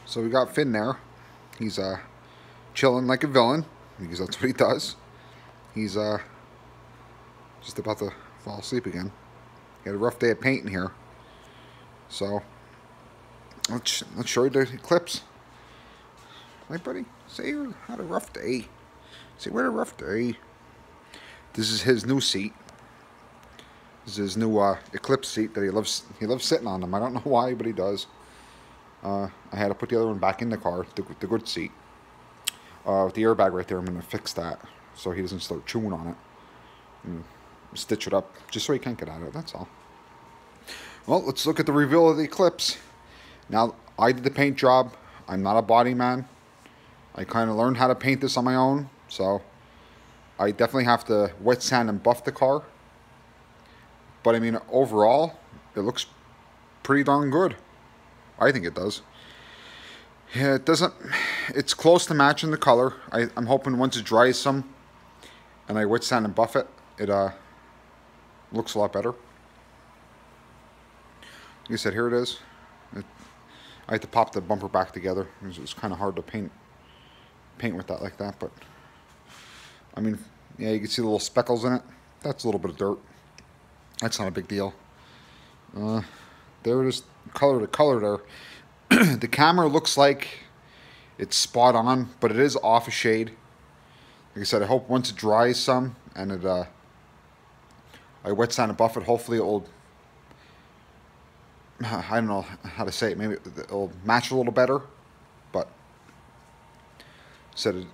So we got Finn there. He's chilling like a villain because that's what he does. He's just about to fall asleep again. He had a rough day of painting here. So let's show you the eclipse. Hey buddy, say you had a rough day. Say we had a rough day. This is his new seat. This is his new eclipse seat that he loves. He loves sitting on them. I don't know why, but he does. I had to put the other one back in the car, the good seat. With the airbag right there, I'm going to fix that so he doesn't start chewing on it. And stitch it up just so he can't get at it, that's all. Well, let's look at the reveal of the eclipse. Now, I did the paint job. I'm not a body man. I kind of learned how to paint this on my own, so I definitely have to wet sand and buff the car. But I mean, overall, it looks pretty darn good. I think it does. Yeah, it doesn't. It's close to matching the color. I'm hoping once it dries some, and I wet sand and buff it, it looks a lot better. Like I said, here it is. I had to pop the bumper back together. It was kind of hard to paint with that like that, but I mean, yeah, you can see the little speckles in it. That's a little bit of dirt. That's not a big deal. There it is, color to color there. The camera looks like it's spot on, but it is off a shade. Like I said, I hope once it dries some and it, I wet sand and buff it, hopefully it'll, I don't know how to say it, maybe it'll match a little better, but said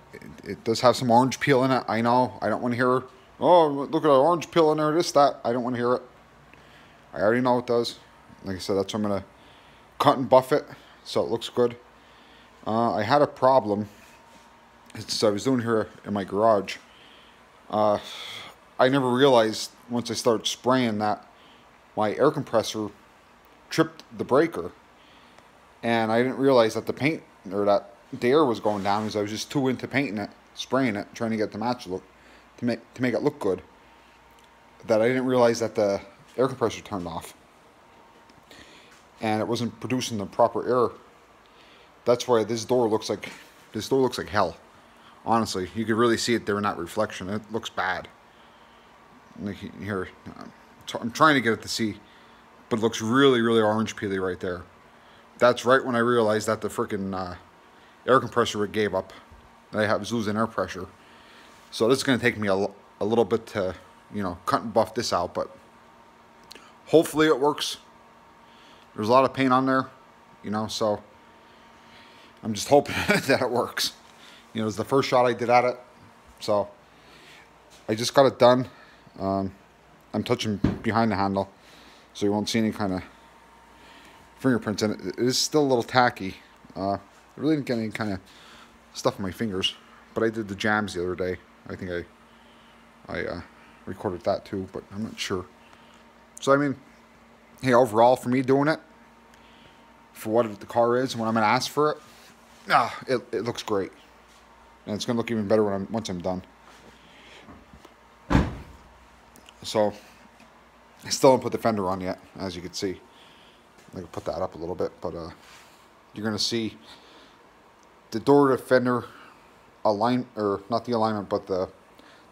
it does have some orange peel in it. I know, I don't want to hear, oh, look at the orange peel in there, this, that. I don't want to hear it. I already know it does. Like I said, that's why I'm going to cut and buff it so it looks good. I had a problem. So I was doing here in my garage. I never realized once I started spraying that my air compressor tripped the breaker. And I didn't realize that the paint, or that the air was going down, because I was just too into painting it, spraying it, trying to get the match look, to make it look good, that I didn't realize that the air compressor turned off. And it wasn't producing the proper air. That's why this door looks like hell. Honestly, you can really see it there in that reflection. It looks bad. Like here, I'm trying to get it to see, but it looks really, really orange peely right there. That's right when I realized that the freaking air compressor gave up. That I was losing air pressure. So this is going to take me a little bit to, you know, cut and buff this out, but hopefully it works. There's a lot of paint on there, you know, so I'm just hoping that it works. You know, it's the first shot I did at it, so I just got it done. I'm touching behind the handle, so you won't see any kind of fingerprints in it. It is still a little tacky. I really didn't get any kind of stuff on my fingers, but I did the jams the other day. I think I recorded that too, but I'm not sure. So I mean, hey, overall for me doing it, for what the car is and when I'm gonna ask for it, it looks great, and it's gonna look even better once I'm done. So I still haven't put the fender on yet, as you can see. I can put that up a little bit, but you're gonna see the door to fender align, or not the alignment, but the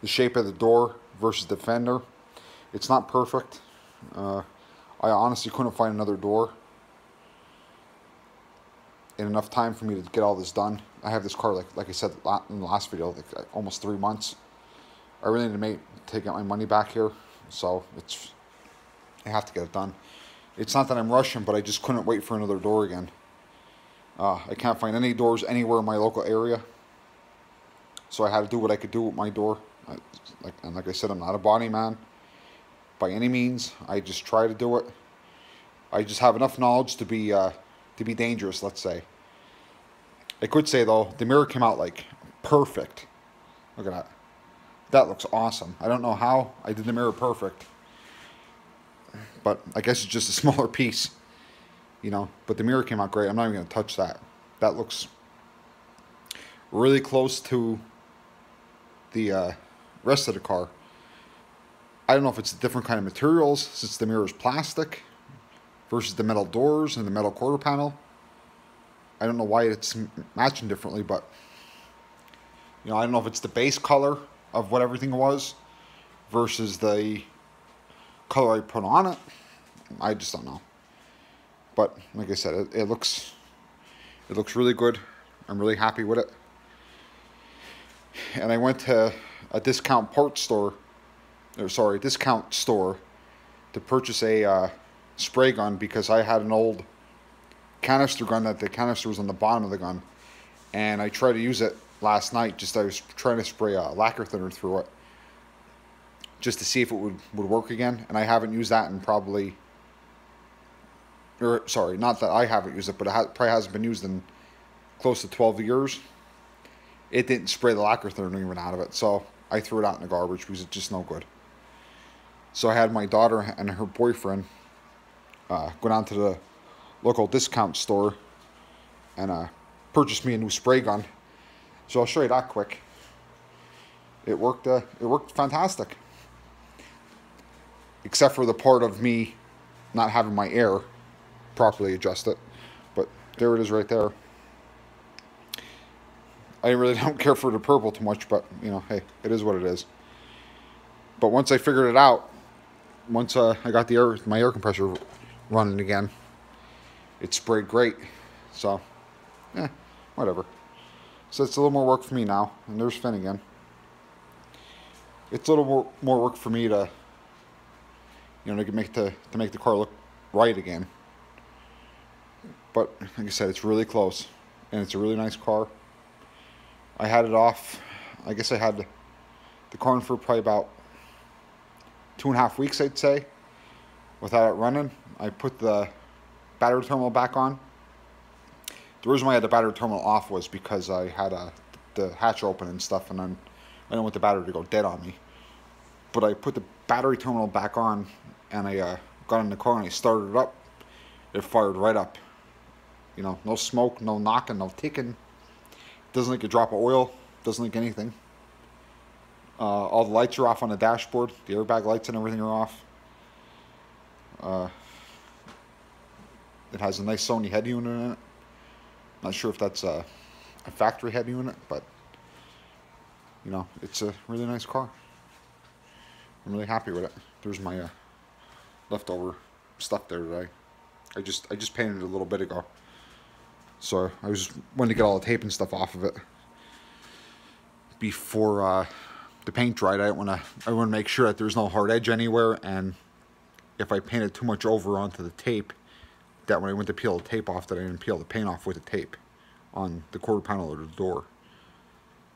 shape of the door versus the fender. It's not perfect. I honestly couldn't find another door in enough time for me to get all this done. I have this car, like I said in the last video, like almost 3 months. I really need to get my money back here, so I have to get it done. It's not that I'm rushing, but I just couldn't wait for another door again. I can't find any doors anywhere in my local area, so I had to do what I could do with my door. Like I said, I'm not a body man by any means. I just try to do it. I just have enough knowledge to be dangerous, let's say. I could say though, the mirror came out like perfect. Look at that. That looks awesome. I don't know how I did the mirror perfect, but I guess it's just a smaller piece, you know. But the mirror came out great. I'm not even going to touch that. That looks really close to the rest of the car. I don't know if it's a different kind of materials, since the mirror is plastic versus the metal doors and the metal quarter panel. I don't know why it's matching differently, but you know, I don't know if it's the base color of what everything was versus the color I put on it. I just don't know. But like I said, it looks really good. I'm really happy with it. And I went to a discount discount store to purchase a spray gun because I had an old canister gun that the canister was on the bottom of the gun, and I tried to use it last night. I was trying to spray a lacquer thinner through it just to see if it would work again, and I haven't used that in probably, or sorry, not that I haven't used it, but it probably hasn't been used in close to 12 years. It didn't spray the lacquer thinner even out of it, so I threw it out in the garbage because it's just no good. So I had my daughter and her boyfriend go down to the local discount store and purchase me a new spray gun. So I'll show you that quick. It worked fantastic, except for the part of me not having my air properly adjusted. But there it is right there. I really don't care for the purple too much, but you know, hey, it is what it is. But once I figured it out, once I got my air compressor running again, it sprayed great. So, whatever. So it's a little more work for me now. And there's Finn again. It's a little more work for me to, you know, to make the car look right again. But like I said, it's really close, and it's a really nice car. I had it off. I guess I had the car on for probably about 2.5 weeks, I'd say, without it running. I put the battery terminal back on. The reason why I had the battery terminal off was because I had the hatch open and stuff, and then I didn't want the battery to go dead on me. But I put the battery terminal back on, and I got in the car and I started it up. It fired right up. You know, no smoke, no knocking, no ticking. Doesn't leak a drop of oil. Doesn't leak anything. All the lights are off on the dashboard. The airbag lights and everything are off. It has a nice Sony head unit in it. Not sure if that's a factory head unit, but you know, it's a really nice car. I'm really happy with it. There's my leftover stuff there today. I just painted it a little bit ago, so I wanted to get all the tape and stuff off of it before the paint dried. I want to make sure that there's no hard edge anywhere, and if I painted too much over onto the tape, that when I went to peel the tape off, that I didn't peel the paint off with the tape on the quarter panel or the door.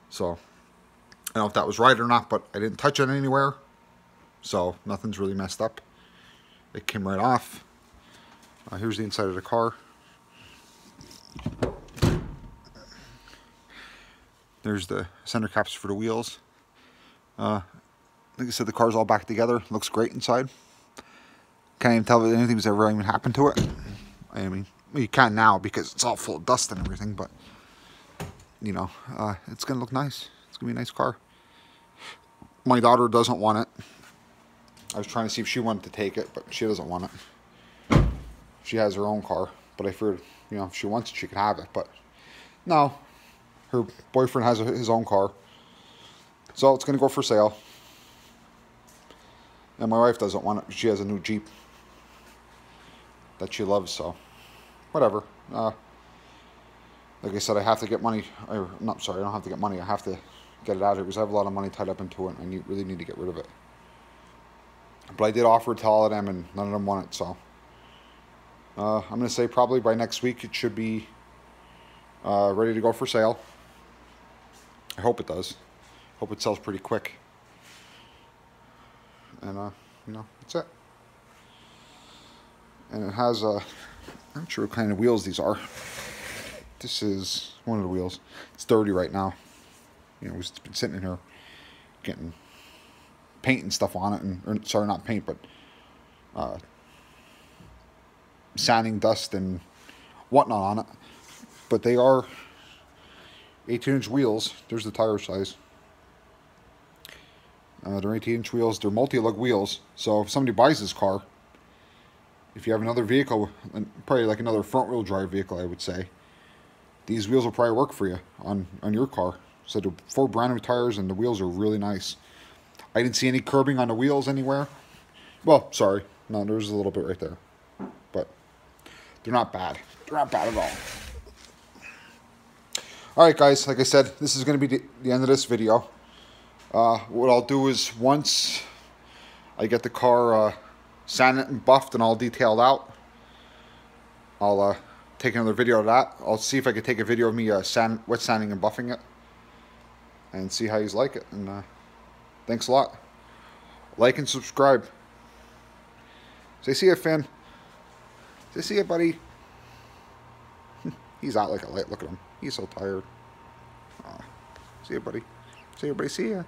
So I don't know if that was right or not, but I didn't touch it anywhere, so nothing's really messed up. It came right off. Here's the inside of the car. There's the center caps for the wheels. Like I said, the car's all back together. Looks great inside. Can't even tell if anything's ever even happened to it. I mean, well, you can now because it's all full of dust and everything, but you know, it's gonna look nice. It's gonna be a nice car. My daughter doesn't want it. I was trying to see if she wanted to take it, but she doesn't want it. She has her own car, but I figured, you know, if she wants it, she could have it. But no, her boyfriend has his own car, so it's gonna go for sale. And my wife doesn't want it. She has a new Jeep that she loves, so whatever. Like I said, I have to get money. Or, not sorry, I don't have to get money. I have to get it out of here because I have a lot of money tied up into it, and I really need to get rid of it. But I did offer it to all of them, and none of them want it, so I'm going to say probably by next week it should be ready to go for sale. I hope it does. Hope it sells pretty quick. And, you know, that's it. And it has, I'm not sure what kind of wheels these are. This is one of the wheels. It's dirty right now. You know, it's been sitting in here getting paint and stuff on it. Or, sorry, not paint, but sanding dust and whatnot on it. But they are 18-inch wheels. There's the tire size. They're 18-inch wheels. They're multi-lug wheels. So if somebody buys this car, if you have another vehicle, probably like another front-wheel drive vehicle, I would say, these wheels will probably work for you on your car. So they're 4 brand new tires, and the wheels are really nice. I didn't see any curbing on the wheels anywhere. Well, sorry. No, there's a little bit right there. But they're not bad. They're not bad at all. Alright guys, like I said, this is going to be the end of this video. What I'll do is once I get the car sanded and buffed and all detailed out, I'll take another video of that. I'll see if I can take a video of me wet sanding and buffing it and see how you like it. And thanks a lot. Like and subscribe. Say see ya, Finn. Say see ya, buddy. He's out like a light. Look at him. He's so tired. See ya, buddy. See ya, buddy. See ya.